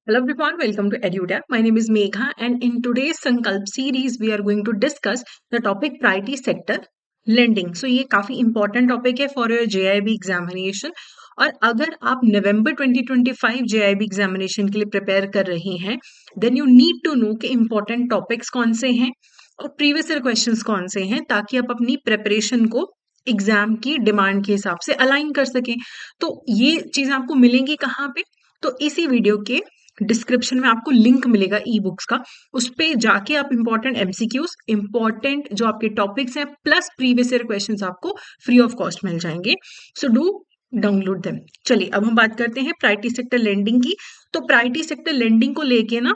Hello everyone, welcome to EduTech. My name is Megha and in today's Sankalp series we are going to discuss the topic priority sector lending. So ये काफी important topic है for your JIB examination और अगर आप नवंबर 2025 JIB examination के लिए prepare कर रहे हैं then you need to know कि important topics कौन से हैं और previous year questions कौन से हैं ताकि आप अपनी preparation को एग्जाम की डिमांड के हिसाब से अलाइन कर सकें। तो ये चीजें आपको मिलेंगी कहाँ पे? तो इसी वीडियो के डिस्क्रिप्शन में आपको लिंक मिलेगा ई बुक्स का, उस पे जाके आप इंपॉर्टेंट एमसीक्यूज, इंपॉर्टेंट जो आपके टॉपिक्स हैं प्लस प्रीवियस ईयर क्वेश्चंस आपको फ्री ऑफ कॉस्ट मिल जाएंगे। So do download them. चलिए अब हम बात करते हैं प्रायोरिटी सेक्टर लेंडिंग की। तो प्रायोरिटी सेक्टर लेंडिंग को लेके ना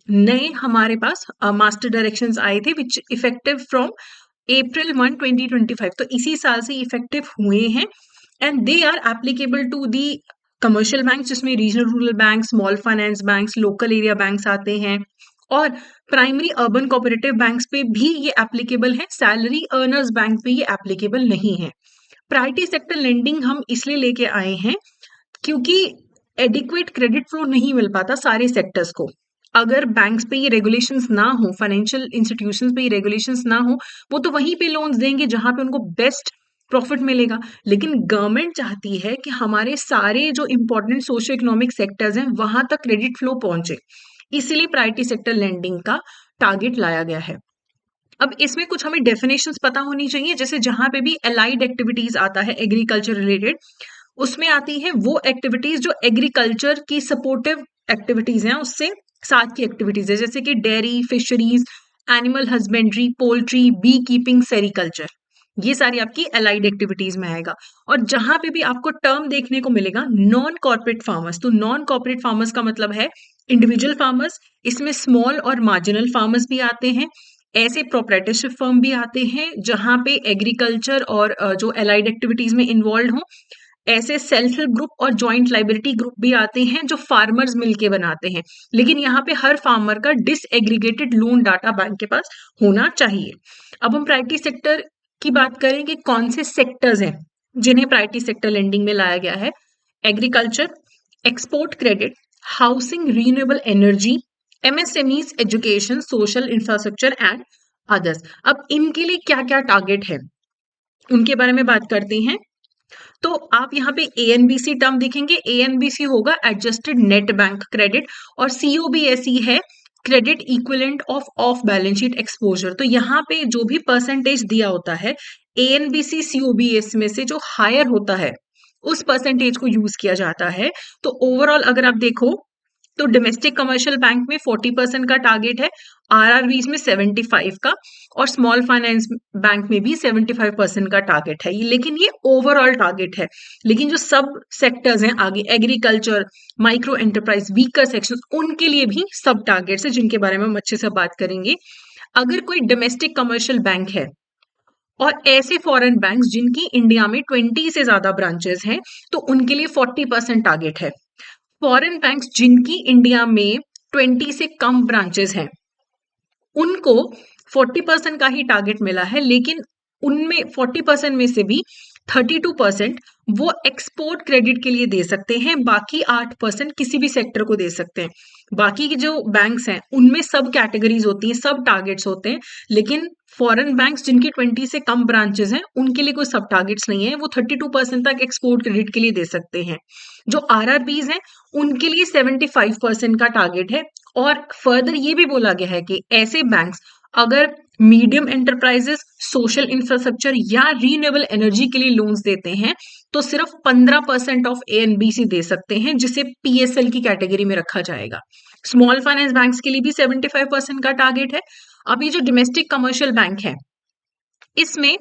नए हमारे पास मास्टर डायरेक्शंस आए थे विच इफेक्टिव फ्रॉम April 1, 2025। तो इसी साल से इफेक्टिव हुए हैं and they are applicable to the commercial bank जिसमें regional rural bank, small finance banks, local area banks आते हैं और प्राइमरी अर्बन कोऑपरेटिव बैंक्स पे भी ये एप्लीकेबल है। सैलरी अर्नर्स बैंक पे ये एप्लीकेबल नहीं है। प्रायोरिटी सेक्टर लेंडिंग हम इसलिए लेके आए हैं क्योंकि एडिक्वेट क्रेडिट फ्लो नहीं मिल पाता सारे सेक्टर्स को। अगर बैंक्स पे ये रेगुलेशंस ना हो, फाइनेंशियल इंस्टीट्यूशंस पे ये रेगुलेशंस ना हो, वो तो वहीं पे लोन्स देंगे जहां पे उनको बेस्ट प्रॉफिट मिलेगा। लेकिन गवर्नमेंट चाहती है कि हमारे सारे जो इंपॉर्टेंट सोशो इकोनॉमिक सेक्टर्स हैं वहां तक क्रेडिट फ्लो पहुंचे, इसीलिए प्रायोरिटी सेक्टर लेंडिंग का टारगेट लाया गया है। अब इसमें कुछ हमें डेफिनेशंस पता होनी चाहिए, जैसे जहां पे भी एलाइड एक्टिविटीज आता है एग्रीकल्चर रिलेटेड, उसमें आती है वो एक्टिविटीज जो एग्रीकल्चर की सपोर्टिव एक्टिविटीज हैं उससे साथ की एक्टिविटीज है, जैसे कि dairy, fisheries, animal husbandry, poultry, bee keeping, sericulture, ये सारी आपकी एलाइड एक्टिविटीज में आएगा। और जहां पे भी आपको टर्म देखने को मिलेगा नॉन कॉर्पोरेट फार्मर्स, तो नॉन कॉर्पोरेट फार्मर्स का मतलब है इंडिविजुअल फार्मर्स, इसमें स्मॉल और मार्जिनल फार्मर्स भी आते हैं, ऐसे प्रोप्राइटरशिप फर्म भी आते हैं जहां पे एग्रीकल्चर और जो एलाइड एक्टिविटीज में इन्वॉल्व हो, ऐसे सेल्फ हेल्प ग्रुप और जॉइंट लाइबिलिटी ग्रुप भी आते हैं जो फार्मर्स मिलके बनाते हैं। लेकिन यहाँ पे हर फार्मर का डिसएग्रीगेटेड लोन डाटा बैंक के पास होना चाहिए। अब हम प्रायोरिटी सेक्टर की बात करें कि कौन से सेक्टर्स हैं जिन्हें प्रायोरिटी सेक्टर लेंडिंग में लाया गया है। Agriculture, export credit, housing, renewable energy, MSMEs, education, social infrastructure and others. अब इनके लिए क्या क्या टारगेट है उनके बारे में बात करते हैं। तो आप यहाँ पे एएनबीसी टर्म देखेंगे, एएनबीसी होगा एडजस्टेड नेट बैंक क्रेडिट और सीओबीएसई है credit equivalent of balance sheet exposure. तो यहाँ पे जो भी परसेंटेज दिया होता है एएनबीसी सीओबीएस में से जो हायर होता है उस परसेंटेज को यूज किया जाता है। तो ओवरऑल अगर आप देखो तो डोमेस्टिक कमर्शियल बैंक में 40% का टारगेट है, आरआरबीज में 75 का और स्मॉल फाइनेंस बैंक में भी 75% का टारगेट है। लेकिन ये ओवरऑल टारगेट है। लेकिन जो सब सेक्टर्स हैं आगे, agriculture, micro enterprise, weaker sections, उनके लिए भी सब टारगेट्स है जिनके बारे में हम अच्छे से बात करेंगे। अगर कोई डोमेस्टिक कमर्शियल बैंक है और ऐसे फॉरेन बैंक्स जिनकी इंडिया में 20 से ज्यादा ब्रांचेस हैं तो उनके लिए 40% टारगेट है। फॉरेन बैंक्स जिनकी इंडिया में 20 से कम ब्रांचेस हैं उनको 40% का ही टारगेट मिला है, लेकिन उनमें 40% में से भी 32% वो एक्सपोर्ट क्रेडिट के लिए दे सकते हैं, बाकी 8% किसी भी सेक्टर को दे सकते हैं। बाकी की जो बैंक्स हैं उनमें सब कैटेगरीज होती हैं, सब टारगेट्स होते हैं, लेकिन फॉरेन बैंक्स जिनकी 20 से कम ब्रांचेस हैं उनके लिए कोई सब टारगेट्स नहीं है, वो 32% तक एक्सपोर्ट क्रेडिट के लिए दे सकते हैं। जो आरआरबीज हैं उनके लिए 75% का टारगेट है। और फर्दर ये भी बोला गया है कि ऐसे बैंक्स अगर मीडियम एंटरप्राइजेस, सोशल इंफ्रास्ट्रक्चर या रीन्यूएबल एनर्जी के लिए लोन्स देते हैं तो सिर्फ 15% ऑफ एएनबीसी दे सकते हैं, जिसे पीएसएल की कैटेगरी में रखा जाएगा। स्मॉल फाइनेंस बैंक्स के लिए भी 75% का टारगेट है। अब ये जो डोमेस्टिक कमर्शियल बैंक है इसमें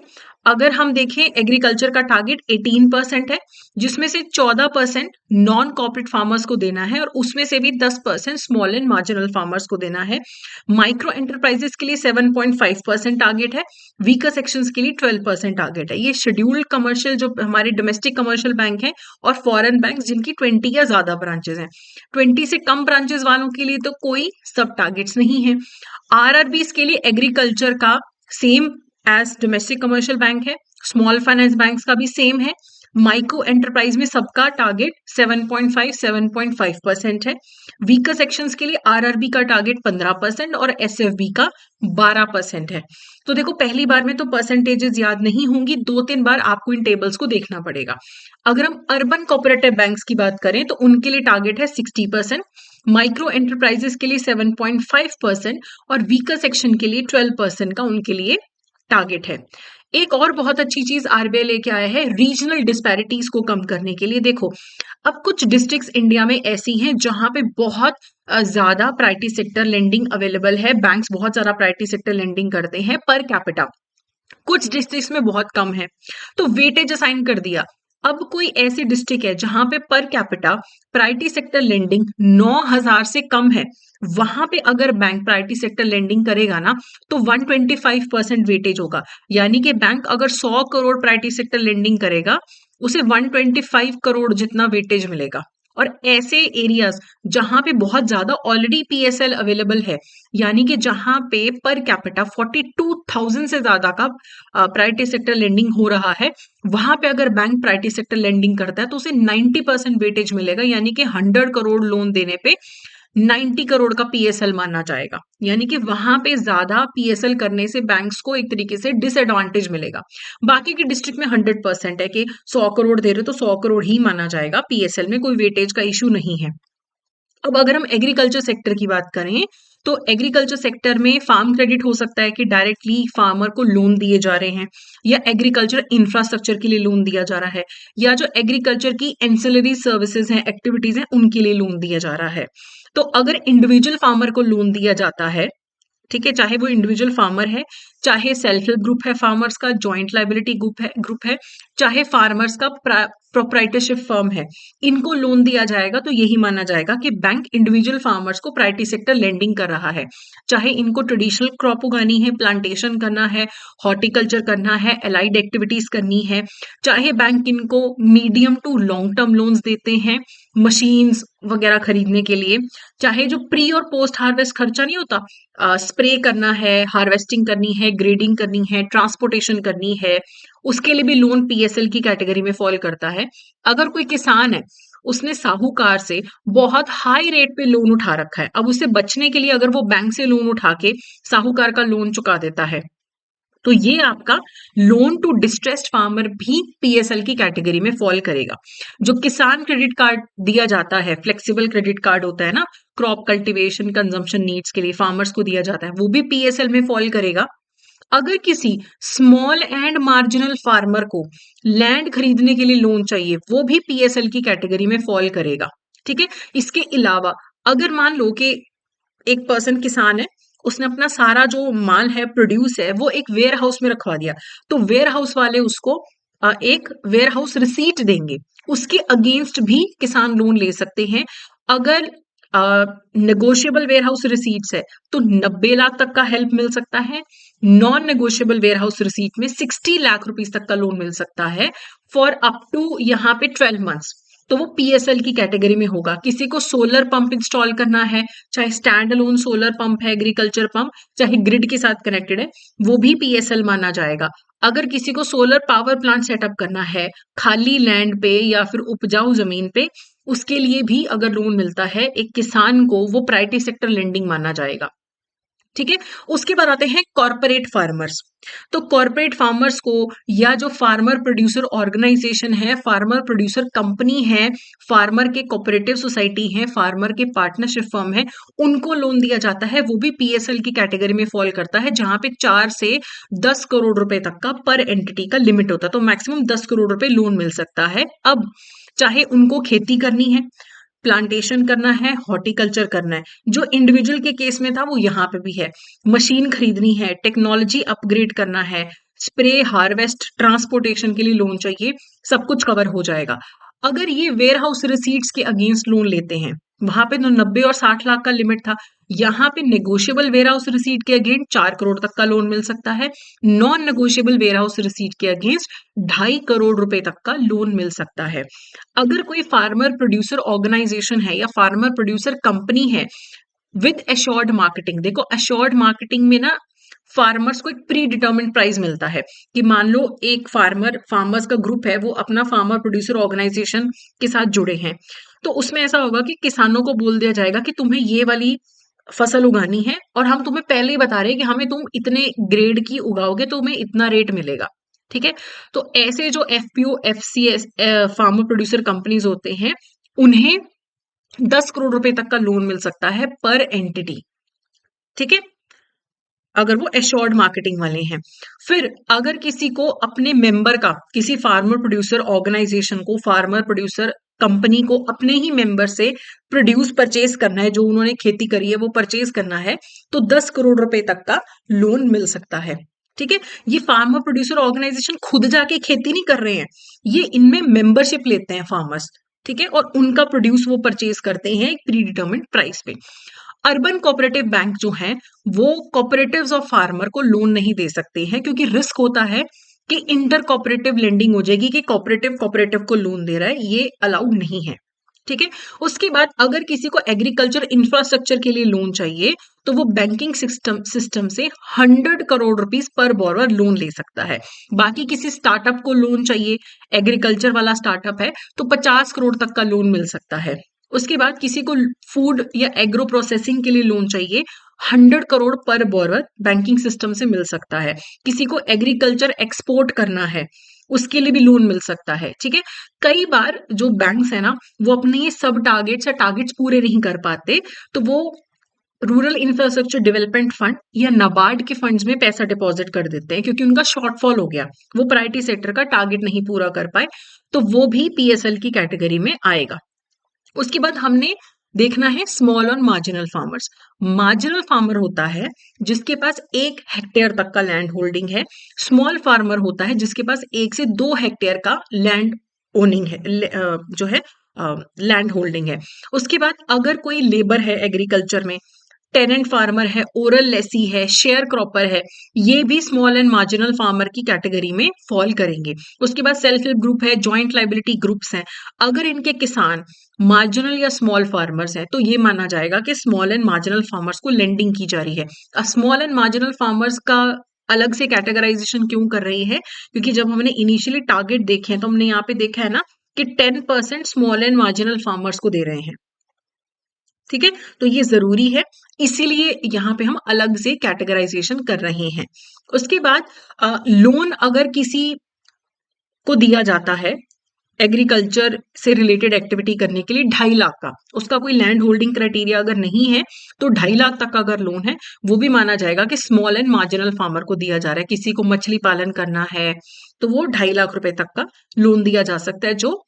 अगर हम देखें एग्रीकल्चर का टारगेट 18% है, जिसमें से 14% नॉन कॉर्पोरेट फार्मर्स को देना है और उसमें से भी 10% स्मॉल एंड मार्जिनल फार्मर्स को देना है। माइक्रो एंटरप्राइजेस के लिए 7.5% टारगेट है, वीकर सेक्शंस के लिए 12% टारगेट है। ये शेड्यूल्ड कमर्शियल जो हमारे डोमेस्टिक कमर्शियल बैंक है और फॉरेन बैंक जिनकी 20 या ज्यादा ब्रांचेस हैं। 20 से कम ब्रांचेस वालों के लिए तो कोई सब टारगेट्स नहीं है। आरआरबीज के लिए एग्रीकल्चर का same as domestic commercial bank है, स्मॉल फाइनेंस बैंक्स का भी सेम है, माइक्रो एंटरप्राइज में सबका टारगेट 7.5 है। वीकर सेक्शंस के लिए आरआरबी का टारगेट 15% और एसएफबी का 12% है। तो देखो पहली बार में तो परसेंटेजेस याद नहीं होंगी, 2-3 बार आपको इन टेबल्स को देखना पड़ेगा। अगर हम अर्बन कोऑपरेटिव बैंक्स की बात करें तो उनके लिए टारगेट है 60%, माइक्रो एंटरप्राइजेस के लिए 7.5% और वीकर सेक्शन के लिए 12% का उनके लिए टारगेट है। एक और बहुत अच्छी चीज आरबीआई लेके आया है रीजनल डिस्पैरिटीज को कम करने के लिए। देखो अब कुछ डिस्ट्रिक्ट्स इंडिया में ऐसी हैं जहां पे बहुत ज्यादा प्रायोरिटी सेक्टर लेंडिंग अवेलेबल है, बैंक्स बहुत ज्यादा प्रायोरिटी सेक्टर लेंडिंग करते हैं पर कैपिटा, कुछ डिस्ट्रिक्ट्स में बहुत कम है, तो वेटेज असाइन कर दिया। अब कोई ऐसी डिस्ट्रिक्ट है जहां पे per capita priority sector lending 9,000 से कम है, वहां पे अगर बैंक प्रायोरिटी सेक्टर लेंडिंग करेगा ना तो 125% वेटेज होगा। यानी कि बैंक अगर 100 करोड़ प्रायोरिटी सेक्टर लेंडिंग करेगा उसे 125 करोड़ जितना वेटेज मिलेगा। और ऐसे एरियाज जहां पे बहुत ज्यादा ऑलरेडी पीएसएल अवेलेबल है, यानी कि जहां पे पर कैपिटा 42,000 से ज्यादा का प्रायोरिटी सेक्टर लेंडिंग हो रहा है, वहां पे अगर बैंक प्रायोरिटी सेक्टर लेंडिंग करता है तो उसे 90% वेटेज मिलेगा, यानी कि 100 करोड़ लोन देने पे 90 करोड़ का पीएसएल माना जाएगा। यानी कि वहां पे ज्यादा पीएसएल करने से बैंक्स को एक तरीके से डिसएडवांटेज मिलेगा। बाकी की डिस्ट्रिक्ट में 100% है कि 100 करोड़ दे रहे तो 100 करोड़ ही माना जाएगा, पीएसएल में कोई वेटेज का इशू नहीं है। अब अगर हम एग्रीकल्चर सेक्टर की बात करें तो एग्रीकल्चर सेक्टर में फार्म क्रेडिट हो सकता है कि डायरेक्टली फार्मर को लोन दिए जा रहे हैं, या एग्रीकल्चर इंफ्रास्ट्रक्चर के लिए लोन दिया जा रहा है, या जो एग्रीकल्चर की एंसिलरी सर्विसेज हैं, एक्टिविटीज हैं, उनके लिए लोन दिया जा रहा है। तो अगर इंडिविजुअल फार्मर को लोन दिया जाता है, ठीक है, चाहे वो इंडिविजुअल फार्मर है, चाहे सेल्फ हेल्प ग्रुप है फार्मर्स का, जॉइंट लाइबिलिटी ग्रुप है, चाहे फार्मर्स का प्रोप्राइटरशिप फर्म है, इनको लोन दिया जाएगा तो यही माना जाएगा कि बैंक इंडिविजुअल फार्मर्स को प्रायोरिटी सेक्टर लेंडिंग कर रहा है। चाहे इनको ट्रेडिशनल क्रॉप उगानी है, प्लांटेशन करना है, हॉर्टिकल्चर करना है, एलाइड एक्टिविटीज करनी है, चाहे बैंक इनको medium to long term loans देते हैं मशीन्स वगैरह खरीदने के लिए, चाहे जो प्री और पोस्ट हार्वेस्ट खर्चा नहीं होता, स्प्रे करना है, हार्वेस्टिंग करनी है, ग्रेडिंग करनी है, ट्रांसपोर्टेशन करनी है, उसके लिए भी लोन पीएसएल की कैटेगरी में फॉल करता है। अगर कोई किसान है, उसने साहूकार से बहुत हाई रेट पे लोन उठा रखा है, अब उसे बचने के लिए अगर वो बैंक से लोन उठा के साहूकार का लोन चुका देता है, तो ये आपका लोन टू डिस्ट्रेस्ड फार्मर भी पीएसएल की कैटेगरी में फॉल करेगा। जो किसान क्रेडिट कार्ड दिया जाता है, फ्लेक्सिबल क्रेडिट कार्ड होता है ना, क्रॉप कल्टीवेशन कंजम्पशन नीड्स के लिए फार्मर्स को दिया जाता है, वो भी पीएसएल में फॉल करेगा। अगर किसी स्मॉल एंड मार्जिनल फार्मर को लैंड खरीदने के लिए लोन चाहिए, वो भी पीएसएल की कैटेगरी में फॉल करेगा। ठीक है, इसके अलावा अगर मान लो कि एक पर्सन किसान है, उसने अपना सारा जो माल है, प्रोड्यूस है, वो एक वेयर हाउस में रखवा दिया, तो वेयर हाउस वाले उसको एक वेयर हाउस रिसीट देंगे, उसके अगेंस्ट भी किसान लोन ले सकते हैं। अगर नेगोशिएबल वेयर हाउस रिसीट्स है तो 90 लाख तक का हेल्प मिल सकता है। Non negotiable warehouse receipt में 60 लाख रुपीस तक का लोन मिल सकता है फॉर अप टू यहाँ पे 12 मंथ्स। तो वो पीएसएल की कैटेगरी में होगा। किसी को सोलर पंप इंस्टॉल करना है, चाहे स्टैंड अलोन सोलर पंप है, एग्रीकल्चर पंप, चाहे ग्रिड के साथ कनेक्टेड है, वो भी पीएसएल माना जाएगा। अगर किसी को सोलर पावर प्लांट सेटअप करना है खाली लैंड पे या फिर उपजाऊ जमीन पे, उसके लिए भी अगर लोन मिलता है एक किसान को, वो प्रायोरिटी सेक्टर लेंडिंग माना जाएगा। ठीक है, उसके बाद आते हैं कॉर्पोरेट फार्मर्स। तो कॉर्पोरेट फार्मर्स को, या जो फार्मर प्रोड्यूसर ऑर्गेनाइजेशन है, फार्मर प्रोड्यूसर कंपनी है, फार्मर के कोऑपरेटिव सोसाइटी है, फार्मर के पार्टनरशिप फर्म है, उनको लोन दिया जाता है। वो भी पीएसएल की कैटेगरी में फॉल करता है, जहां पे 4 से 10 करोड़ रुपए तक का पर एंटिटी का लिमिट होता है, तो मैक्सिमम 10 करोड़ रुपए लोन मिल सकता है। अब चाहे उनको खेती करनी है, प्लांटेशन करना है, हॉर्टिकल्चर करना है, जो इंडिविजुअल के केस में था वो यहाँ पे भी है, मशीन खरीदनी है, टेक्नोलॉजी अपग्रेड करना है, स्प्रे, हार्वेस्ट, ट्रांसपोर्टेशन के लिए लोन चाहिए, सब कुछ कवर हो जाएगा। अगर ये वेयर हाउस रिसीट्स के अगेंस्ट लोन लेते हैं, वहां पे तो 90 और 60 लाख का लिमिट था, यहाँ पे नेगोशिएबल वेयर हाउस रिसीट के अगेंस्ट 4 करोड़ तक का लोन मिल सकता है, non negotiable warehouse receipt के अगेंस्ट 2.5 करोड़ रुपए तक का लोन मिल सकता है। अगर कोई फार्मर प्रोड्यूसर ऑर्गेनाइजेशन है या फार्मर प्रोड्यूसर कंपनी है विद एश्योर्ड मार्केटिंग, देखो एश्योर्ड मार्केटिंग में ना फार्मर्स को एक प्री डिटर्मिन्ड प्राइस मिलता है कि मान लो एक फार्मर्स का ग्रुप है, वो अपना फार्मर प्रोड्यूसर ऑर्गेनाइजेशन के साथ जुड़े हैं, तो उसमें ऐसा होगा कि किसानों को बोल दिया जाएगा कि तुम्हें ये वाली फसल उगानी है और हम तुम्हें पहले ही बता रहे हैं कि हमें तुम इतने ग्रेड की उगाओगे तो तुम्हें इतना रेट मिलेगा। ठीक है, तो ऐसे जो FPO FCS farmer producer companies होते हैं, उन्हें 10 करोड़ रुपए तक का लोन मिल सकता है पर एंटिटी। ठीक है, अगर वो एश्योर्ड मार्केटिंग वाले हैं। फिर अगर किसी को अपने मेंबर का, किसी फार्मर प्रोड्यूसर ऑर्गेनाइजेशन को, फार्मर प्रोड्यूसर कंपनी को अपने ही मेंबर से प्रोड्यूस परचेज करना है, जो उन्होंने खेती करी है वो परचेज करना है, तो 10 करोड़ रुपए तक का लोन मिल सकता है। ठीक है, ये फार्मर प्रोड्यूसर ऑर्गेनाइजेशन खुद जाके खेती नहीं कर रहे हैं, ये इनमें मेंबरशिप लेते हैं फार्मर्स। ठीक है, और उनका प्रोड्यूस वो परचेज करते हैं एक प्री डिटर्मिन्ड प्राइस पे। अर्बन कोऑपरेटिव बैंक जो हैं, वो कोऑपरेटिव्स ऑफ फार्मर को लोन नहीं दे सकते हैं, क्योंकि रिस्क होता है कि इंटर कोऑपरेटिव लेंडिंग हो जाएगी, कि कोऑपरेटिव को लोन दे रहा है, ये अलाउड नहीं है। ठीक है, उसके बाद अगर किसी को एग्रीकल्चर इंफ्रास्ट्रक्चर के लिए लोन चाहिए, तो वो बैंकिंग सिस्टम से 100 करोड़ रुपीस पर बोरोवर लोन ले सकता है। बाकी किसी स्टार्टअप को लोन चाहिए, एग्रीकल्चर वाला स्टार्टअप है, तो 50 करोड़ तक का लोन मिल सकता है। उसके बाद किसी को फूड या एग्रो प्रोसेसिंग के लिए लोन चाहिए, 100 करोड़ पर बोरोवर बैंकिंग सिस्टम से मिल सकता है। किसी को एग्रीकल्चर एक्सपोर्ट करना है, उसके लिए भी लोन मिल सकता है। ठीक है, कई बार जो बैंक्स है ना, वो अपने ये सब टारगेट्स या टारगेट्स पूरे नहीं कर पाते, तो वो रूरल इंफ्रास्ट्रक्चर डेवलपमेंट फंड या नाबार्ड के फंड्स में पैसा डिपॉजिट कर देते हैं, क्योंकि उनका शॉर्टफॉल हो गया, वो प्रायोरिटी सेक्टर का टारगेट नहीं पूरा कर पाए, तो वो भी पीएसएल की कैटेगरी में आएगा। उसके बाद हमने देखना है स्मॉल और मार्जिनल फार्मर्स। मार्जिनल फार्मर होता है जिसके पास 1 हेक्टेयर तक का लैंड होल्डिंग है। स्मॉल फार्मर होता है जिसके पास 1 से 2 हेक्टेयर का लैंड ओनिंग है, जो है लैंड होल्डिंग है। उसके बाद अगर कोई लेबर है एग्रीकल्चर में, टेनेंट फार्मर है, ओरल लेसी है, शेयर क्रॉपर है, ये भी स्मॉल एंड मार्जिनल फार्मर की कैटेगरी में फॉल करेंगे। उसके बाद सेल्फ हेल्प ग्रुप है, जॉइंट लाइबिलिटी ग्रुप्स हैं। अगर इनके किसान मार्जिनल या स्मॉल फार्मर्स हैं, तो ये माना जाएगा कि स्मॉल एंड मार्जिनल फार्मर्स को लेंडिंग की जा रही है। अब स्मॉल एंड मार्जिनल फार्मर्स का अलग से कैटेगराइजेशन क्यों कर रही है, क्योंकि जब हमने इनिशियली टारगेट देखे हैं, तो हमने यहाँ पे देखा है ना कि 10% स्मॉल एंड मार्जिनल फार्मर्स को दे रहे हैं। ठीक है, तो ये जरूरी है, इसीलिए यहाँ पे हम अलग से कैटेगराइजेशन कर रहे हैं। उसके बाद लोन अगर किसी को दिया जाता है एग्रीकल्चर से रिलेटेड एक्टिविटी करने के लिए 2.5 लाख का, उसका कोई लैंड होल्डिंग क्राइटेरिया अगर नहीं है, तो 2.5 लाख तक का अगर लोन है, वो भी माना जाएगा कि स्मॉल एंड मार्जिनल फार्मर को दिया जा रहा है। किसी को मछली पालन करना है, तो वो 2.5 लाख रुपए तक का लोन दिया जा सकता है, जो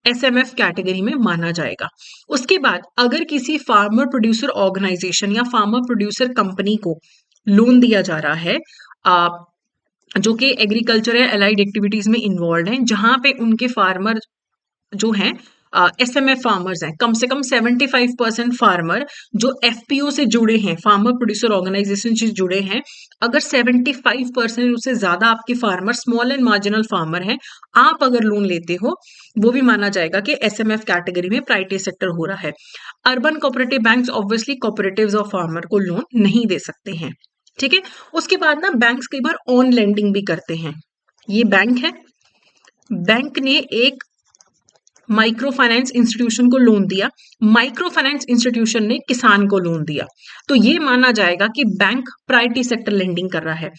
एसएमएफ कैटेगरी में माना जाएगा। उसके बाद अगर किसी फार्मर प्रोड्यूसर ऑर्गेनाइजेशन या फार्मर प्रोड्यूसर कंपनी को लोन दिया जा रहा है, जो कि एग्रीकल्चर या एलाइड एक्टिविटीज में इन्वॉल्व हैं, जहां पे उनके फार्मर जो हैं एसएमएफ फार्मर्स हैं, कम से कम 75% फार्मर जो एफपीओ से जुड़े हैं, फार्मर प्रोड्यूसर ऑर्गेनाइजेशन से जुड़े हैं, अगर 75% उससे ज्यादा आपके farmer small and marginal farmer हैं, आप अगर लोन लेते हो, वो भी माना जाएगा कि एसएमएफ कैटेगरी में प्रायोरिटी सेक्टर हो रहा है। Urban cooperative banks obviously cooperatives of farmer को लोन नहीं दे सकते हैं। ठीक है, उसके बाद ना बैंक्स कई बार ऑन लेंडिंग भी करते हैं। ये बैंक है, बैंक ने एक माइक्रो फाइनेंस इंस्टीट्यूशन को लोन दिया, माइक्रो फाइनेंस इंस्टीट्यूशन ने किसान को लोन दिया, तो ये माना जाएगा कि बैंक प्रायोरिटी सेक्टर लेंडिंग कर रहा है।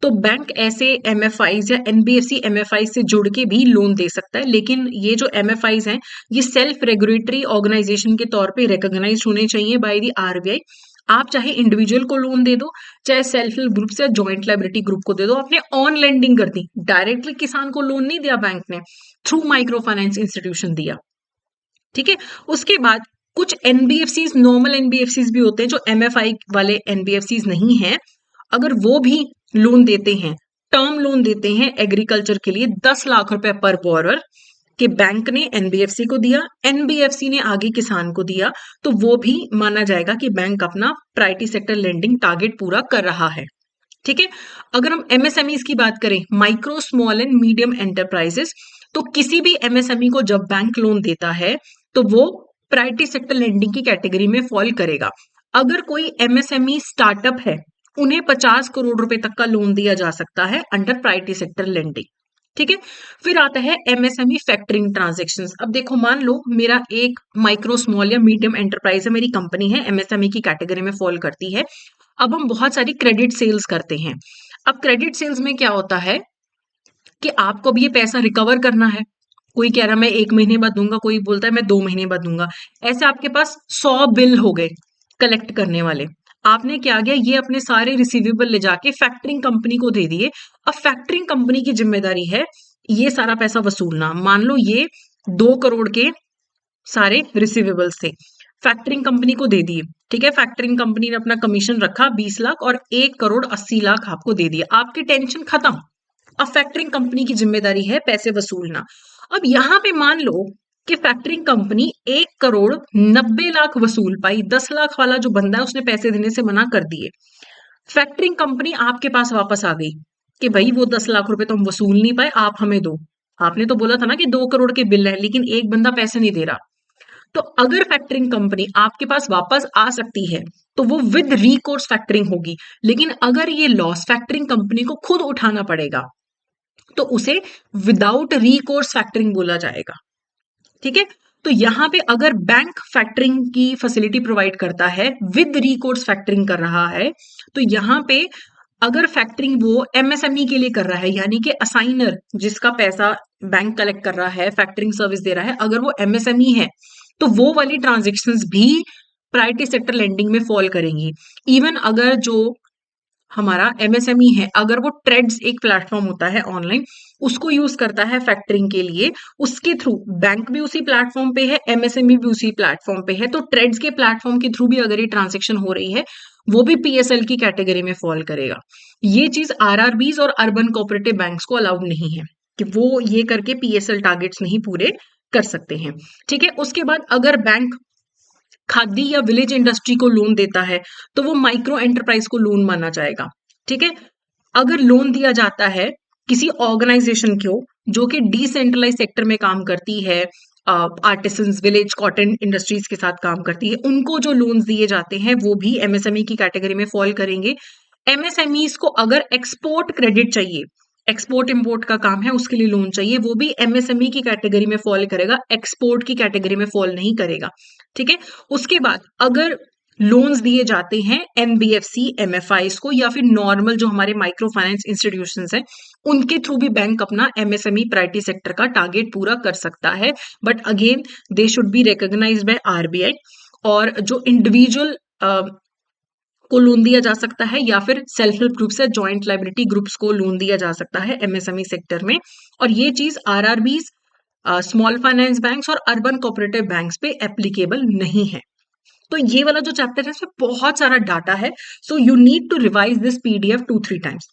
तो बैंक ऐसे एमएफआईज या एनबीएफसी एमएफआईज से जुड़ के भी लोन दे सकता है, लेकिन ये जो एमएफआईज हैं, ये सेल्फ रेगुलेटरी ऑर्गेनाइजेशन के तौर पे रिकॉग्नाइज होने चाहिए बाय द आरबीआई। आप चाहे इंडिविजुअल को लोन दे दो, चाहे सेल्फ हेल्प ग्रुप से जॉइंट लाइबिलिटी ग्रुप को दे दो, आपने ऑन लेंडिंग कर दी, डायरेक्टली किसान को लोन नहीं दिया बैंक ने, थ्रू माइक्रो फाइनेंस इंस्टीट्यूशन दिया। ठीक है, उसके बाद कुछ एनबीएफसीज, नॉर्मल एनबीएफसीज भी होते हैं जो एमएफआई वाले एनबीएफसीज नहीं है, अगर वो भी लोन देते हैं, टर्म लोन देते हैं एग्रीकल्चर के लिए 10 लाख रुपए पर बोरर, कि बैंक ने एनबीएफसी को दिया, एनबीएफसी ने आगे किसान को दिया, तो वो भी माना जाएगा कि बैंक अपना प्रायोरिटी सेक्टर लेंडिंग टारगेट पूरा कर रहा है। ठीक है, अगर हम एमएसएमईज की बात करें, micro small and medium enterprises, तो किसी भी एमएसएमई को जब बैंक लोन देता है, तो वो प्रायोरिटी सेक्टर लेंडिंग की कैटेगरी में फॉल करेगा। अगर कोई एमएसएमई स्टार्टअप है, उन्हें 50 करोड़ रुपए तक का लोन दिया जा सकता है अंडर प्रायोरिटी सेक्टर लेंडिंग। ठीक है। फिर आता है एमएसएमई फैक्टरिंग ट्रांजैक्शंस। अब देखो, मान लो मेरा एक माइक्रो स्मॉल या मीडियम एंटरप्राइज है, मेरी कंपनी है, एमएसएमई की कैटेगरी में फॉल करती है। अब हम बहुत सारी क्रेडिट सेल्स करते हैं। अब क्रेडिट सेल्स में क्या होता है कि आपको अब ये पैसा रिकवर करना है। कोई कह रहा मैं 1 महीने बाद दूंगा, कोई बोलता है मैं 2 महीने बाद दूंगा। ऐसे आपके पास 100 बिल हो गए कलेक्ट करने वाले। आपने क्या किया, ये अपने सारे रिसीवेबल ले जाके फैक्टरिंग कंपनी को दे दिए। अब फैक्टरिंग कंपनी की जिम्मेदारी है ये सारा पैसा वसूलना। मान लो ये 2 करोड़ के सारे रिसीवेबल्स थे, फैक्टरिंग कंपनी को दे दिए। ठीक है, फैक्टरिंग कंपनी ने अपना कमीशन रखा 20 लाख और 1 करोड़ 80 लाख आपको दे दिया। आपकी टेंशन खत्म। अब फैक्टरिंग कंपनी की जिम्मेदारी है पैसे वसूलना। अब यहां पे मान लो कि फैक्टरिंग कंपनी 1 करोड़ 90 लाख वसूल पाई, 10 लाख वाला जो बंदा है उसने पैसे देने से मना कर दिए। फैक्टरिंग कंपनी आपके पास वापस आ गई कि भाई वो 10 लाख रुपए तो हम वसूल नहीं पाए, आप हमें दो। आपने तो बोला था ना कि 2 करोड़ के बिल है, लेकिन एक बंदा पैसे नहीं दे रहा। तो अगर फैक्टरिंग कंपनी आपके पास वापस आ सकती है तो वो विद रिकोर्स फैक्टरिंग होगी। लेकिन अगर ये लॉस फैक्टरिंग कंपनी को खुद उठाना पड़ेगा तो उसे विदाउट रिकोर्स फैक्टरिंग बोला जाएगा। ठीक है। तो यहां पे अगर बैंक फैक्टरिंग की फैसिलिटी प्रोवाइड करता है, विद रिकोर्स फैक्टरिंग कर रहा है, तो यहां पे अगर फैक्टरिंग वो एमएसएमई के लिए कर रहा है, यानी कि असाइनर जिसका पैसा बैंक कलेक्ट कर रहा है, फैक्टरिंग सर्विस दे रहा है, अगर वो एमएसएमई है तो वो वाली ट्रांजेक्शन्स भी प्रायोरिटी सेक्टर लेंडिंग में फॉल करेंगी। इवन अगर जो हमारा एमएसएमई है, अगर वो ट्रेड्स एक प्लेटफॉर्म होता है ऑनलाइन, उसको यूज करता है फैक्टरिंग के लिए, उसके थ्रू बैंक भी उसी प्लेटफॉर्म पे है, एमएसएमई भी उसी प्लेटफॉर्म पे है, तो ट्रेड्स के प्लेटफॉर्म के थ्रू भी अगर ये ट्रांजेक्शन हो रही है वो भी पीएसएल की कैटेगरी में फॉल करेगा। ये चीज आरआरबीज और अर्बन कोऑपरेटिव बैंक्स को अलाउड नहीं है कि वो ये करके पीएसएल टारगेट्स नहीं पूरे कर सकते हैं। ठीक है। उसके बाद अगर बैंक खादी या विलेज इंडस्ट्री को लोन देता है तो वो माइक्रो एंटरप्राइज को लोन माना जाएगा। ठीक है। अगर लोन दिया जाता है किसी ऑर्गेनाइजेशन को जो कि डिसेंट्रलाइज सेक्टर में काम करती है, आर्टिसंस, विलेज कॉटन इंडस्ट्रीज के साथ काम करती है, उनको जो लोन्स दिए जाते हैं वो भी एमएसएमई की कैटेगरी में फॉल करेंगे। एमएसएमईज को अगर एक्सपोर्ट क्रेडिट चाहिए, एक्सपोर्ट इंपोर्ट का काम है, उसके लिए लोन चाहिए, वो भी एमएसएमई की कैटेगरी में फॉल करेगा, एक्सपोर्ट की कैटेगरी में फॉल नहीं करेगा। ठीक है। उसके बाद अगर लोन्स दिए जाते हैं एनबीएफसी एमएफआईज को या फिर नॉर्मल जो हमारे माइक्रो फाइनेंस इंस्टीट्यूशंस हैं, उनके थ्रू भी बैंक अपना एमएसएमई प्रायोरिटी सेक्टर का टारगेट पूरा कर सकता है। But again they should be recognised by RBI. और जो इंडिविजुअल को लोन दिया जा सकता है या फिर सेल्फ हेल्प ग्रुप्स या जॉइंट लाइबिलिटी ग्रुप्स को लोन दिया जा सकता है एमएसएमई सेक्टर में। और ये चीज आरआरबीज, स्मॉल फाइनेंस बैंक्स और अर्बन कोऑपरेटिव बैंक्स पे एप्लीकेबल नहीं है। तो ये वाला जो चैप्टर है इसमें बहुत सारा डाटा है, so you need to revise this PDF 2-3 times.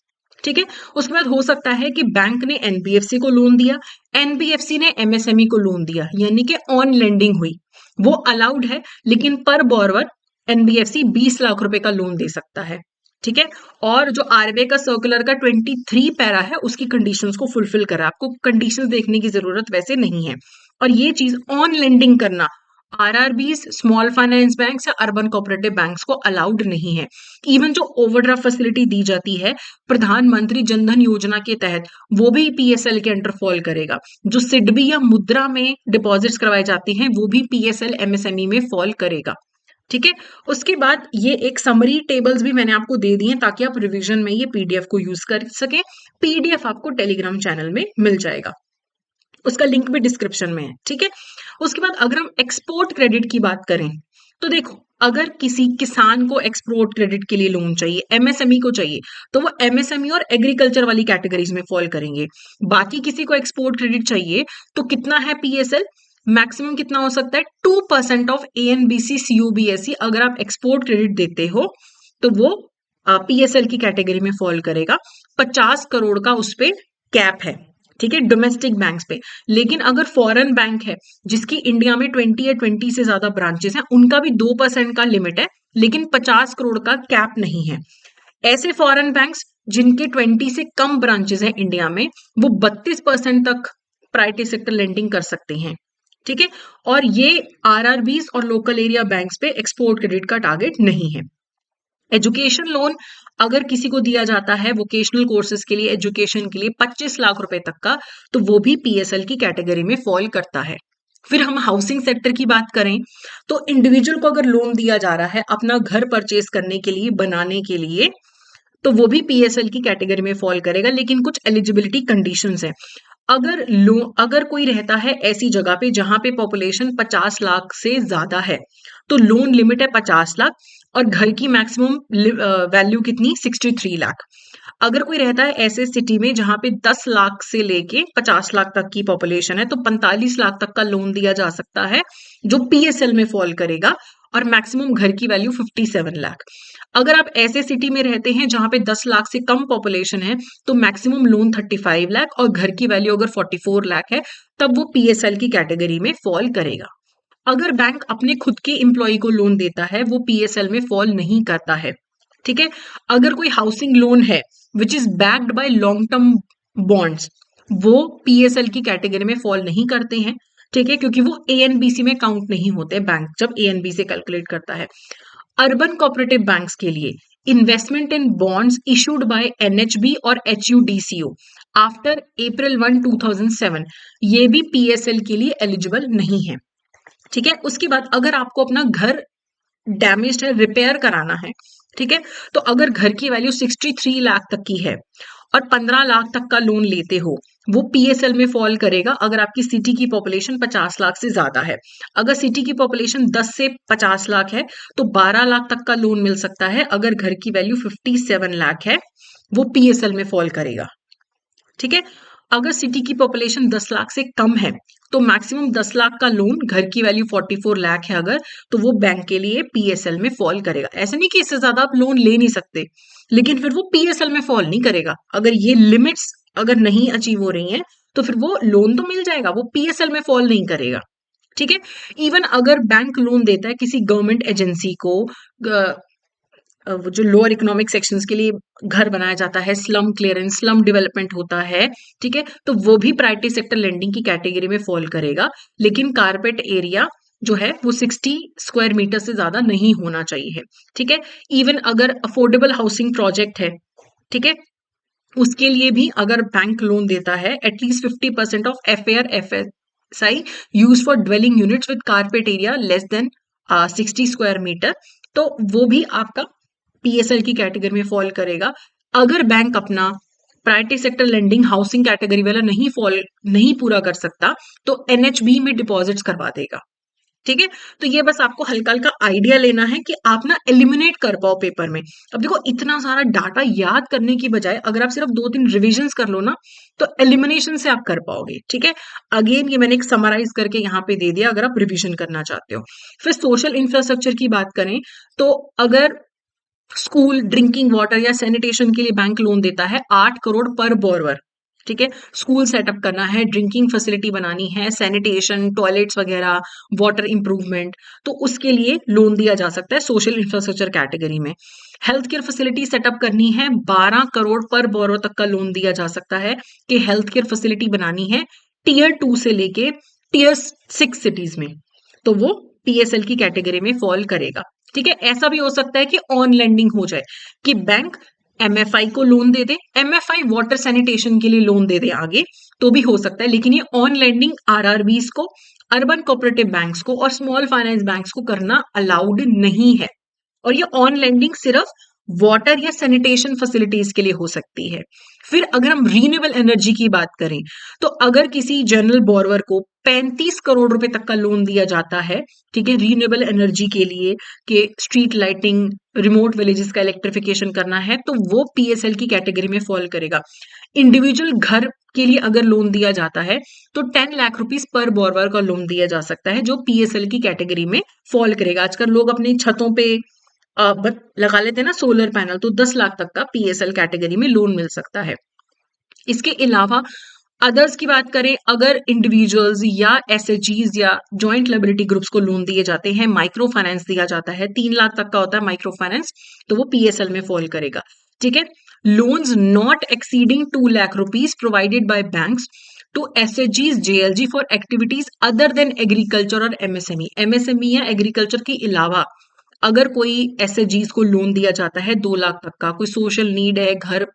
ठीक है। उसके बाद हो सकता है कि बैंक ने एनबीएफसी को लोन दिया, एनबीएफसी ने एमएसएमई को लोन दिया, यानी कि ऑन लेंडिंग हुई, वो अलाउड है, लेकिन पर बोरवर एनबीएफसी 20 लाख रुपए का लोन दे सकता है। ठीक है। और जो आरबीआई का सर्कुलर का 23 पैरा है उसकी कंडीशंस को फुलफिल करा, आपको कंडीशंस देखने की जरूरत वैसे नहीं है। और ये चीज ऑन लेंडिंग करना आरआरबीज, स्मॉल फाइनेंस बैंक्स या अर्बन कोऑपरेटिव बैंक्स को अलाउड नहीं है। इवन जो ओवरड्राफ्ट फैसिलिटी दी जाती है प्रधानमंत्री जनधन योजना के तहत, वो भी पीएसएल के अंडर फॉल करेगा। जो सिडबी या मुद्रा में डिपॉजिट्स करवाए जाते हैं वो भी पीएसएल एमएसएमई में फॉल करेगा। ठीक है। उसके बाद ये एक समरी टेबल्स भी मैंने आपको दे दी हैं ताकि आप रिवीजन में ये पीडीएफ को यूज कर सकें। पीडीएफ आपको टेलीग्राम चैनल में मिल जाएगा, उसका लिंक भी डिस्क्रिप्शन में है। ठीक है। उसके बाद अगर हम एक्सपोर्ट क्रेडिट की बात करें तो देखो, अगर किसी किसान को एक्सपोर्ट क्रेडिट के लिए लोन चाहिए, एमएसएमई को चाहिए, तो वो एमएसएमई और एग्रीकल्चर वाली कैटेगरीज में फॉल करेंगे। बाकी किसी को एक्सपोर्ट क्रेडिट चाहिए तो कितना है पीएसएल, मैक्सिमम कितना हो सकता है 2% ऑफ एएनबीसी सीयूबीएसई। अगर आप एक्सपोर्ट क्रेडिट देते हो तो वो पीएसएल की कैटेगरी में फॉल करेगा। 50 करोड़ का उस पे कैप है। ठीक है, डोमेस्टिक बैंक्स पे। लेकिन अगर फॉरेन बैंक है जिसकी इंडिया में 20 या 20 से ज्यादा ब्रांचेस हैं, उनका भी 2% का लिमिट है, लेकिन 50 करोड़ का कैप नहीं है। ऐसे फॉरेन बैंक्स जिनके 20 से कम ब्रांचेस हैं इंडिया में, वो 32% तक प्रायोरिटी सेक्टर लेंडिंग कर सकते हैं। ठीक है। और ये आरआरबीज और लोकल एरिया बैंक्स पे एक्सपोर्ट क्रेडिट का टारगेट नहीं है। एजुकेशन लोन अगर किसी को दिया जाता है वोकेशनल कोर्सेज के लिए, एजुकेशन के लिए 25 लाख रुपए तक का, तो वो भी पीएसएल की कैटेगरी में फॉल करता है। फिर हम हाउसिंग सेक्टर की बात करें तो इंडिविजुअल को अगर लोन दिया जा रहा है अपना घर परचेज करने के लिए, बनाने के लिए, तो वो भी पीएसएल की कैटेगरी में फॉल करेगा, लेकिन कुछ एलिजिबिलिटी कंडीशंस हैं। अगर कोई रहता है ऐसी जगह पे जहां पे पॉपुलेशन 50 लाख से ज्यादा है, तो लोन लिमिट है 50 लाख और घर की मैक्सिमम वैल्यू कितनी, 63 लाख। अगर कोई रहता है ऐसे सिटी में जहां पे 10 लाख से लेके 50 लाख तक की पॉपुलेशन है, तो 45 लाख तक का लोन दिया जा सकता है जो पीएसएल में फॉल करेगा, और मैक्सिमम घर की वैल्यू 57 लाख। अगर आप ऐसे सिटी में रहते हैं जहां पे 10 लाख से कम पॉपुलेशन है, तो मैक्सिमम लोन 35 लाख और घर की वैल्यू अगर 44 लाख है, तब वो पीएसएल की कैटेगरी में फॉल करेगा। अगर बैंक अपने खुद के एम्प्लॉय को लोन देता है, वो पीएसएल में फॉल नहीं करता है। ठीक है। अगर कोई हाउसिंग लोन है which is backed by long term bonds, वो पीएसएल की कैटेगरी में फॉल नहीं करते हैं। ठीक है, क्योंकि वो एएनबीसी में काउंट नहीं होते बैंक जब एएनबी से कैलकुलेट करता है। अर्बन कोऑपरेटिव बैंक्स के लिए investment in bonds issued by NHB और एचयूडीसीओ आफ्टर April 1, 2007, ये भी पीएसएल के लिए एलिजिबल नहीं है। ठीक है। उसके बाद अगर आपको अपना घर डैमेज्ड है, रिपेयर कराना है, ठीक है, तो अगर घर की वैल्यू 63 लाख तक की है और 15 लाख तक का लोन लेते हो, वो पीएसएल में फॉल करेगा अगर आपकी सिटी की पॉपुलेशन 50 लाख से ज्यादा है। अगर सिटी की पॉपुलेशन 10 से 50 लाख है, तो 12 लाख तक का लोन मिल सकता है। अगर घर की वैल्यू 57 लाख है, वो पीएसएल में फॉल करेगा। ठीक है। अगर सिटी की पॉपुलेशन 10 लाख से कम है, तो मैक्सिमम 10 लाख का लोन, घर की वैल्यू 44 लाख है अगर, तो वो बैंक के लिए पीएसएल में फॉल करेगा। ऐसे नहीं कि इससे ज्यादा आप लोन ले नहीं सकते, लेकिन फिर वो पीएसएल में फॉल नहीं करेगा। अगर ये लिमिट्स अगर नहीं अचीव हो रही हैं, तो फिर वो लोन तो मिल जाएगा, वो पीएसएल में फॉल नहीं करेगा। ठीक है। इवन अगर बैंक लोन देता है किसी गवर्नमेंट एजेंसी को, वो जो लोअर इकोनॉमिक सेक्शंस के लिए घर बनाया जाता है, स्लम क्लियरेंस, स्लम डेवलपमेंट होता है, ठीक है, तो वो भी प्रायोरिटी सेक्टर लेंडिंग की कैटेगरी में फॉल करेगा, लेकिन कारपेट एरिया जो है वो 60 स्क्वायर मीटर से ज्यादा नहीं होना चाहिए। ठीक है। इवन अगर अफोर्डेबल हाउसिंग प्रोजेक्ट है, ठीक है, उसके लिए भी अगर बैंक लोन देता है, at least 50% of FAR FSI use for dwelling units with carpet area less than 60 square metre, तो वो भी आपका पीएसएल की कैटेगरी में फॉल करेगा। अगर बैंक अपना priority sector lending housing category वाला नहीं पूरा कर सकता, तो एनएचबी में डिपॉजिट्स करवा देगा। ठीक है। तो ये बस आपको हल्का हल्का आइडिया लेना है कि आप ना एलिमिनेट कर पाओ पेपर में। अब देखो, इतना सारा डाटा याद करने की बजाय अगर आप सिर्फ 2-3 रिविजन्स कर लो ना, तो एलिमिनेशन से आप कर पाओगे। ठीक है। अगेन ये मैंने एक समराइज करके यहाँ पे दे दिया अगर आप रिविजन करना चाहते हो। फिर सोशल इंफ्रास्ट्रक्चर की बात करें, तो अगर स्कूल, ड्रिंकिंग वाटर या सैनिटेशन के लिए बैंक लोन देता है 8 करोड़ पर बोरवर। ठीक है। स्कूल सेटअप करना है, ड्रिंकिंग फैसिलिटी बनानी है, सैनिटेशन, टॉयलेट्स वगैरह, वाटर इंप्रूवमेंट, तो उसके लिए लोन दिया जा सकता है सोशल इंफ्रास्ट्रक्चर कैटेगरी में। हेल्थ केयर फैसिलिटी सेटअप करनी है, 12 करोड़ पर बोरो तक का लोन दिया जा सकता है कि हेल्थ केयर फैसिलिटी बनानी है टीयर 2 से लेके टीयर 6 सिटीज में, तो वो पीएसएल की कैटेगरी में फॉल करेगा। ठीक है। ऐसा भी हो सकता है कि ऑन लेंडिंग हो जाए, कि बैंक एमएफआई को लोन दे दे, एमएफआई वाटर सैनिटेशन के लिए लोन दे दे आगे, तो भी हो सकता है, लेकिन ये ऑन लेंडिंग आरआरबीज को, अर्बन कोऑपरेटिव बैंक्स को और स्मॉल फाइनेंस बैंक्स को करना अलाउड नहीं है। और ये ऑन लेंडिंग सिर्फ वाटर या सैनिटेशन फैसिलिटीज के लिए हो सकती है। फिर अगर हम रीन्यूएबल एनर्जी की बात करें, तो अगर किसी जनरल बोरवर को 35 करोड़ रुपए तक का लोन दिया जाता है, ठीक है, रीन्यूएबल एनर्जी के लिए, कि स्ट्रीट लाइटिंग, रिमोट विलेजेस का इलेक्ट्रिफिकेशन करना है, तो वो पीएसएल की कैटेगरी में फॉल करेगा। इंडिविजुअल घर के लिए अगर लोन दिया जाता है, तो 10 लाख रुपीस पर बोरवर का लोन दिया जा सकता है, जो पीएसएल की कैटेगरी में फॉल करेगा। आजकल लोग अपनी छतों पे लगा लेते हैं ना सोलर पैनल, तो 10 लाख तक का पीएसएल कैटेगरी में लोन मिल सकता है। इसके अलावा अदर्स की बात करें, अगर इंडिविजुअल्स या एसएचजीज या जॉइंट लायबिलिटी ग्रुप्स को लोन दिए जाते हैं, माइक्रो फाइनेंस दिया जाता है, 3 लाख तक का होता है माइक्रो फाइनेंस, तो वो पीएसएल में फॉल करेगा। ठीक है। Loans not exceeding 2 lakh rupees provided by banks to एसएचजीज JLG for activities other than agriculture और एमएसएमई। एमएसएमई या एग्रीकल्चर के अलावा अगर कोई एसएचजीज को लोन दिया जाता है 2 लाख तक का, कोई सोशल नीड है, घर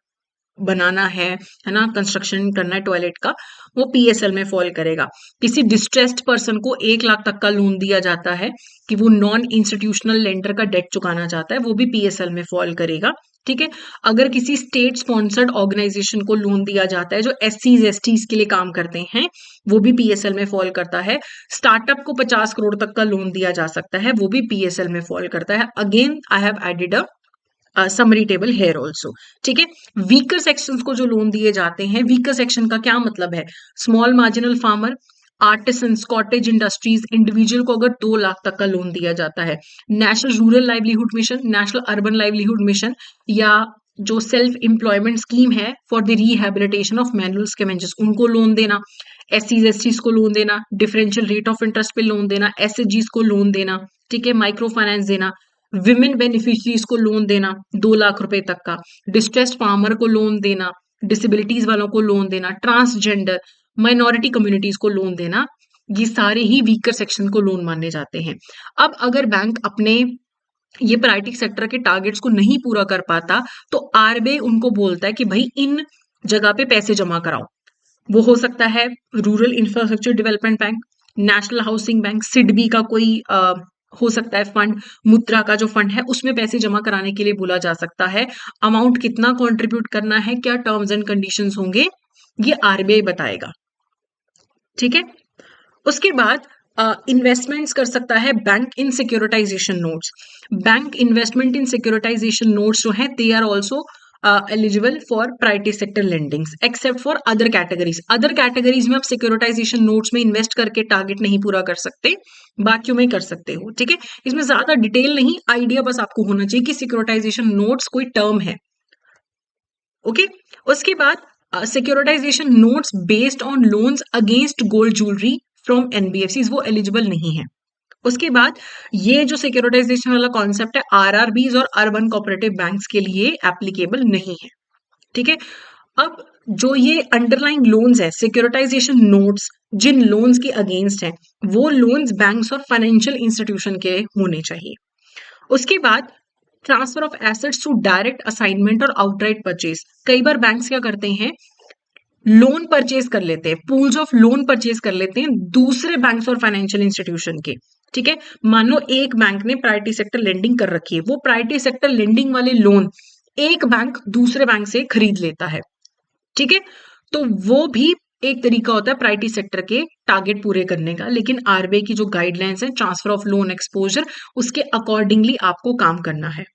बनाना है ना, कंस्ट्रक्शन करना है टॉयलेट का, वो पीएसएल में फॉल करेगा। किसी डिस्ट्रेस्ड पर्सन को 1 लाख तक का लोन दिया जाता है कि वो नॉन इंस्टीट्यूशनल लेंडर का डेट चुकाना चाहता है, वो भी पीएसएल में फॉल करेगा। ठीक है। अगर किसी स्टेट स्पॉन्सर्ड ऑर्गेनाइजेशन को लोन दिया जाता है जो एससीज एसटीज के लिए काम करते हैं, वो भी पीएसएल में फॉल करता है। स्टार्टअप को 50 करोड़ तक का लोन दिया जा सकता है, वो भी पीएसएल में फॉल करता है। Again I have added summary table here also. ठीक है। वीकर सेक्शंस को जो लोन दिए जाते हैं, वीकर सेक्शन का क्या मतलब है? Small marginal farmer, artisans, cottage industries, individual को अगर 2 लाख तक का लोन दिया जाता है, national rural livelihood mission, national urban livelihood mission, या जो सेल्फ एम्प्लॉयमेंट स्कीम है for the rehabilitation of manual scavengers, उनको लोन देना, एससीज एसटीज को लोन देना, डिफरेंशियल रेट ऑफ इंटरेस्ट पे लोन देना, एसएचजीज को लोन देना, ठीक है, माइक्रो फाइनेंस देना, विमेन बेनिफिशियरीज को लोन देना 2 लाख रुपए तक का, डिस्ट्रेस्ड फार्मर को लोन देना, डिसेबिलिटीज वालों को लोन देना, ट्रांसजेंडर, माइनॉरिटी कम्युनिटीज को लोन देना, ये सारे ही वीकर सेक्शन को लोन माने जाते हैं। अब अगर बैंक अपने ये प्रायोरिटी सेक्टर के टारगेट्स को नहीं पूरा कर पाता, तो आरबीआई उनको बोलता है कि भाई इन जगह पे पैसे जमा कराओ। वो हो सकता है rural infrastructure development bank, national housing bank, SIDBI का कोई हो सकता है फंड, मुद्रा का जो फंड है उसमें पैसे जमा कराने के लिए बोला जा सकता है। अमाउंट कितना कंट्रीब्यूट करना है, क्या टर्म्स एंड कंडीशंस होंगे, ये आरबीआई बताएगा। ठीक है। उसके बाद इन्वेस्टमेंट्स कर सकता है bank in securitisation notes. Bank investment in securitisation notes जो है they are also eligible for private sector lendings except for other categories. Other categories में आप सिक्योरिटाइजेशन नोट्स में इन्वेस्ट करके टारगेट नहीं पूरा कर सकते, बाकियों में कर सकते हो। ठीक है। इसमें ज्यादा डिटेल नहीं, आइडिया बस आपको होना चाहिए कि सिक्योरिटाइजेशन नोट्स कोई टर्म है। ओके। उसके बाद securitisation notes based on loans against gold jewellery from NBFCs, वो एलिजिबल नहीं है। उसके बाद ये जो सिक्योरिटाइजेशन वाला कॉन्सेप्ट है आरआरबीज और अर्बन कोऑपरेटिव बैंक्स के लिए एप्लीकेबल नहीं है। ठीक है। अब जो ये अंडरलाइंग लोन्स है, सिक्योरिटाइजेशन नोट्स जिन लोन्स के अगेंस्ट हैं, वो लोन्स बैंक्स और फाइनेंशियल इंस्टीट्यूशन के होने चाहिए। उसके बाद transfer of assets through direct assignment और आउटराइट परचेज। कई बार बैंक्स क्या करते हैं, लोन परचेज कर लेते हैं, पूल्स ऑफ लोन परचेज कर लेते हैं दूसरे बैंक्स और फाइनेंशियल इंस्टीट्यूशन के। ठीक है। मान लो एक बैंक ने प्रायोरिटी सेक्टर लेंडिंग कर रखी है, वो प्रायोरिटी सेक्टर लेंडिंग वाले लोन एक बैंक दूसरे बैंक से खरीद लेता है। ठीक है। तो वो भी एक तरीका होता है प्रायोरिटी सेक्टर के टारगेट पूरे करने का, लेकिन आरबीआई की जो गाइडलाइंस है ट्रांसफर ऑफ लोन एक्सपोजर, उसके अकॉर्डिंगली आपको काम करना है।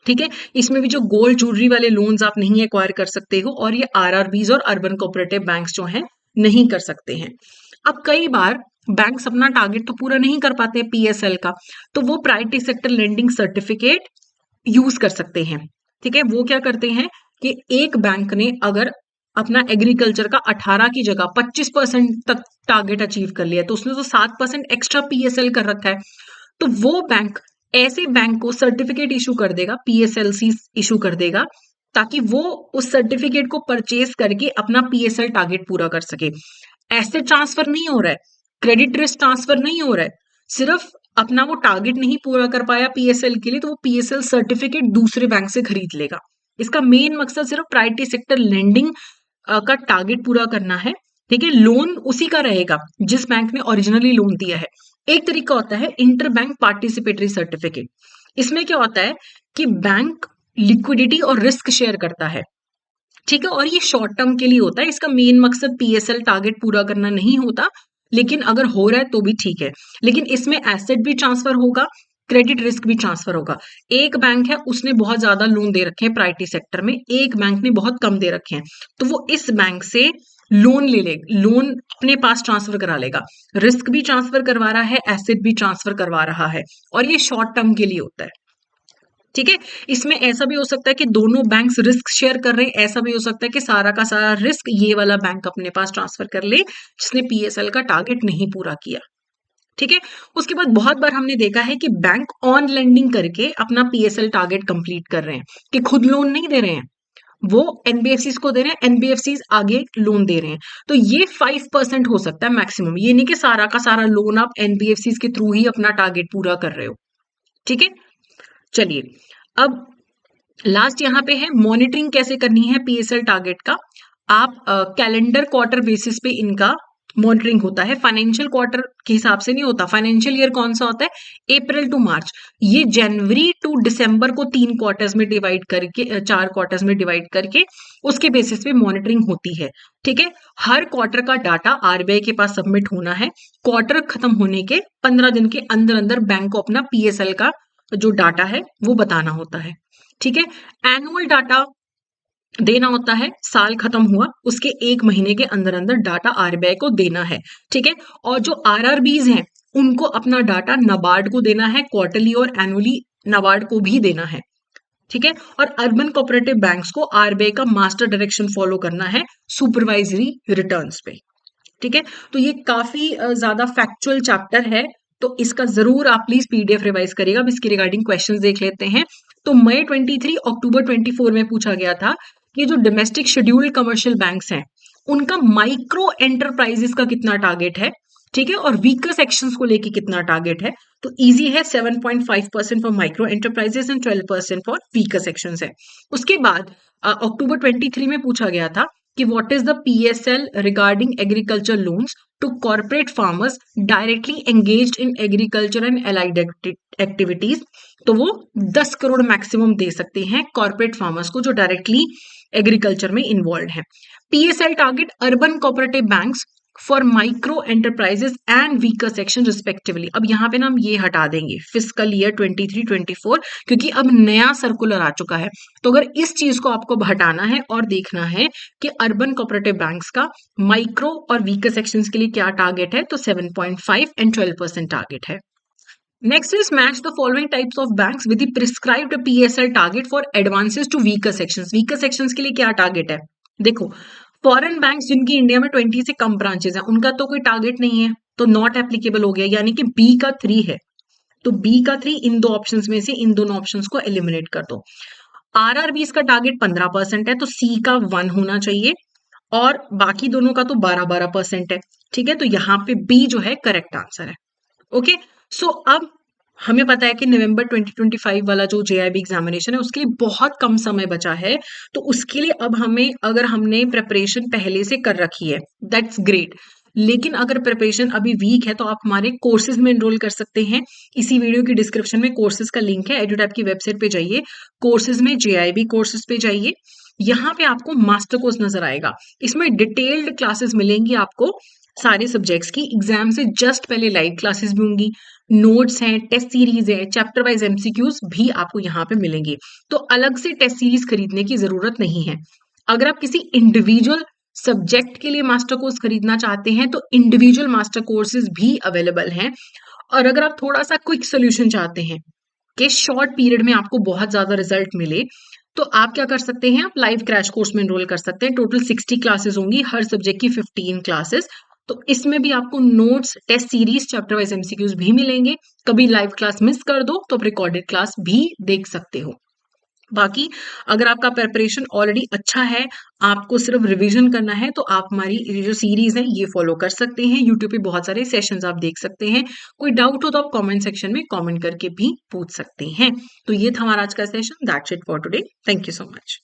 ठीक है। इसमें भी जो गोल्ड ज्वेलरी वाले लोन्स आप नहीं एक्वायर कर सकते हो, और ये आरआरबीज और अर्बन कोऑपरेटिव बैंक्स जो हैं नहीं कर सकते हैं। अब कई बार बैंक्स अपना टारगेट तो पूरा नहीं कर पाते पीएसएल का, तो वो priority sector lending certificate use कर सकते हैं। ठीक है। वो क्या करते हैं कि एक बैंक ने अगर अपना एग्रीकल्चर का 18 की जगह 25% तक टारगेट अचीव कर लिया, तो उसने तो 7% एक्स्ट्रा पीएसएल कर रखा है, तो वो बैंक ऐसे बैंक को सर्टिफिकेट इशू कर देगा, पीएसएलसी इशू कर देगा, ताकि वो उस सर्टिफिकेट को परचेज करके अपना पीएसएल टारगेट पूरा कर सके। एसेट ट्रांसफर नहीं हो रहा है, क्रेडिट रिस्क ट्रांसफर नहीं हो रहा है, सिर्फ अपना वो टारगेट नहीं पूरा कर पाया पीएसएल के लिए, तो वो पीएसएल सर्टिफिकेट दूसरे बैंक से खरीद लेगा। इसका मेन मकसद सिर्फ प्रायोरिटी सेक्टर लेंडिंग का टारगेट पूरा करना है। ठीक है। लोन उसी का रहेगा जिस बैंक ने ओरिजिनली लोन दिया है। एक तरीका होता है इंटर बैंक पार्टिसिपेटरी सर्टिफिकेट। इसमें क्या होता है कि बैंक लिक्विडिटी और रिस्क शेयर करता है। ठीक है। और ये शॉर्ट टर्म के लिए होता है, इसका मेन मकसद पीएसएल टारगेट पूरा करना नहीं होता, लेकिन अगर हो रहा है तो भी ठीक है। लेकिन इसमें एसेट भी ट्रांसफर होगा, क्रेडिट रिस्क भी ट्रांसफर होगा। एक बैंक है उसने बहुत ज्यादा लोन दे रखे हैं प्रायोरिटी सेक्टर में, एक बैंक ने बहुत कम दे रखे हैं, तो वो इस बैंक से लोन ले ले, लोन अपने पास ट्रांसफर करा लेगा, रिस्क भी ट्रांसफर करवा रहा है, एसेट भी ट्रांसफर करवा रहा है, और ये शॉर्ट टर्म के लिए होता है। ठीक है। इसमें ऐसा भी हो सकता है कि दोनों बैंक्स रिस्क शेयर कर रहे हैं, ऐसा भी हो सकता है कि सारा का सारा रिस्क ये वाला बैंक अपने पास ट्रांसफर कर ले जिसने पीएसएल का टारगेट नहीं पूरा किया। ठीक है। उसके बाद बहुत बार हमने देखा है कि बैंक ऑन लेंडिंग करके अपना पीएसएल टारगेट कंप्लीट कर रहे हैं, कि खुद लोन नहीं दे रहे हैं, वो एनबीएफसीज को दे रहे हैं, एनबीएफसीज आगे लोन दे रहे हैं। तो ये 5% हो सकता है मैक्सिमम, ये नहीं कि सारा का सारा लोन आप एनबीएफसीज के थ्रू ही अपना टारगेट पूरा कर रहे हो। ठीक है, चलिए अब लास्ट यहाँ पे है मॉनिटरिंग कैसे करनी है पीएसएल टारगेट का। आप कैलेंडर क्वार्टर बेसिस पे इनका मॉनिटरिंग होता है, फाइनेंशियल क्वार्टर के हिसाब से नहीं होता। फाइनेंशियल ईयर कौन सा होता है? अप्रैल टू मार्च। ये जनवरी टू दिसंबर को 3 क्वार्टर्स में डिवाइड करके 4 क्वार्टर्स में डिवाइड करके उसके बेसिस पे मॉनिटरिंग होती है। ठीक है, हर क्वार्टर का डाटा आरबीआई के पास सबमिट होना है। क्वार्टर खत्म होने के 15 दिन के अंदर अंदर बैंक को अपना पीएसएल का जो डाटा है वो बताना होता है। ठीक है, एनुअल डाटा देना होता है, साल खत्म हुआ उसके 1 महीने के अंदर अंदर डाटा आरबीआई को देना है। ठीक है, और जो आरआरबीज हैं उनको अपना डाटा नाबार्ड को देना है, क्वार्टरली और एनुअली नाबार्ड को भी देना है। ठीक है, और अर्बन कोऑपरेटिव बैंक्स को आरबीआई का मास्टर डायरेक्शन फॉलो करना है सुपरवाइजरी रिटर्न्स पे। ठीक है, तो ये काफी ज्यादा फैक्चुअल चैप्टर है, तो इसका जरूर आप प्लीज पीडीएफ रिवाइज करिएगा। अब इसके रिगार्डिंग क्वेश्चंस देख लेते हैं। तो मई 23 अक्टूबर 24 में पूछा गया था कि जो डोमेस्टिक शेड्यूल्ड कमर्शियल बैंक्स हैं उनका माइक्रो एंटरप्राइजेस का कितना टारगेट है। ठीक है, और वीकर सेक्शंस को लेके कितना टारगेट है। तो इजी है, 7.5% for micro enterprises and 12% for weaker sections है। उसके बाद अक्टूबर 23 में पूछा गया था कि what is the PSL regarding agriculture loans to corporate farmers directly engaged in agriculture and allied activities. तो वो 10 करोड़ मैक्सिमम दे सकते हैं कॉर्पोरेट फार्मर्स को जो डायरेक्टली एग्रीकल्चर में इन्वॉल्व है। PSL target urban cooperative banks for micro enterprises and weaker section respectively. अब यहाँ पे ना हम ये हटा देंगे फिस्कल ईयर 23-24, क्योंकि अब नया सर्कुलर आ चुका है। तो अगर इस चीज को आपको हटाना है और देखना है कि अर्बन कोऑपरेटिव बैंक्स का माइक्रो और वीकर सेक्शंस के लिए क्या टारगेट है, तो 7.5 एंड 12% टारगेट है। Next is match the following types of banks with the prescribed PSL target for advances to weaker sections. Weaker sections के लिए क्या टारगेट है? देखो, फॉरेन बैंक्स जिनकी इंडिया में 20 से कम ब्रांचेस हैं उनका तो कोई टारगेट नहीं है, तो नॉट एप्लीकेबल हो गया, यानी कि बी का 3 है। तो बी का 3 इन दो ऑप्शंस में से इन दोनों ऑप्शंस को एलिमिनेट कर दो। आरआरबी का टारगेट 15% है, तो सी का 1 होना चाहिए, और बाकी दोनों का तो 12% है। ठीक है, तो यहाँ पे बी जो है करेक्ट आंसर है। ओके, सो अब हमें पता है कि नवंबर 2025 वाला जो जेआईबी एग्जामिनेशन है उसके लिए बहुत कम समय बचा है। तो उसके लिए अब हमें, अगर हमने प्रिपरेशन पहले से कर रखी है दैट्स ग्रेट, लेकिन अगर प्रिपरेशन अभी वीक है तो आप हमारे कोर्सेज में एनरोल कर सकते हैं। इसी वीडियो की डिस्क्रिप्शन में कोर्सेज का लिंक है, एडुटैप की वेबसाइट पे जाइए, कोर्सेज में जेआईबी कोर्सेज पे जाइए, यहाँ पे आपको मास्टर कोर्स नजर आएगा। इसमें डिटेल्ड क्लासेस मिलेंगी आपको सारे सब्जेक्ट्स की। एग्जाम से जस्ट पहले लाइव क्लासेस भी होंगी, नोट्स हैं, टेस्ट सीरीज है, चैप्टर वाइज एमसीक्यूज भी आपको यहाँ पे मिलेंगे। तो अलग से टेस्ट सीरीज खरीदने की जरूरत नहीं है। अगर आप किसी इंडिविजुअल सब्जेक्ट के लिए मास्टर कोर्स खरीदना चाहते हैं तो इंडिविजुअल मास्टर कोर्सेज भी अवेलेबल हैं। और अगर आप थोड़ा सा क्विक सोल्यूशन चाहते हैं कि शॉर्ट पीरियड में आपको बहुत ज्यादा रिजल्ट मिले, तो आप क्या कर सकते हैं, आप लाइव क्रैश कोर्स में एनरोल कर सकते हैं। टोटल 60 क्लासेस होंगी, हर सब्जेक्ट की 15 क्लासेस। तो इसमें भी आपको notes, test series, chapter wise MCQs भी मिलेंगे। कभी लाइव क्लास मिस कर दो तो आप रिकॉर्डेड क्लास भी देख सकते हो। बाकी अगर आपका प्रिपरेशन ऑलरेडी अच्छा है, आपको सिर्फ रिवीजन करना है, तो आप हमारी ये जो सीरीज है ये फॉलो कर सकते हैं। यूट्यूब पे बहुत सारे सेशंस आप देख सकते हैं। कोई डाउट हो तो आप कमेंट सेक्शन में कमेंट करके भी पूछ सकते हैं। तो ये था हमारा आज का session. That's it for today. Thank you so much.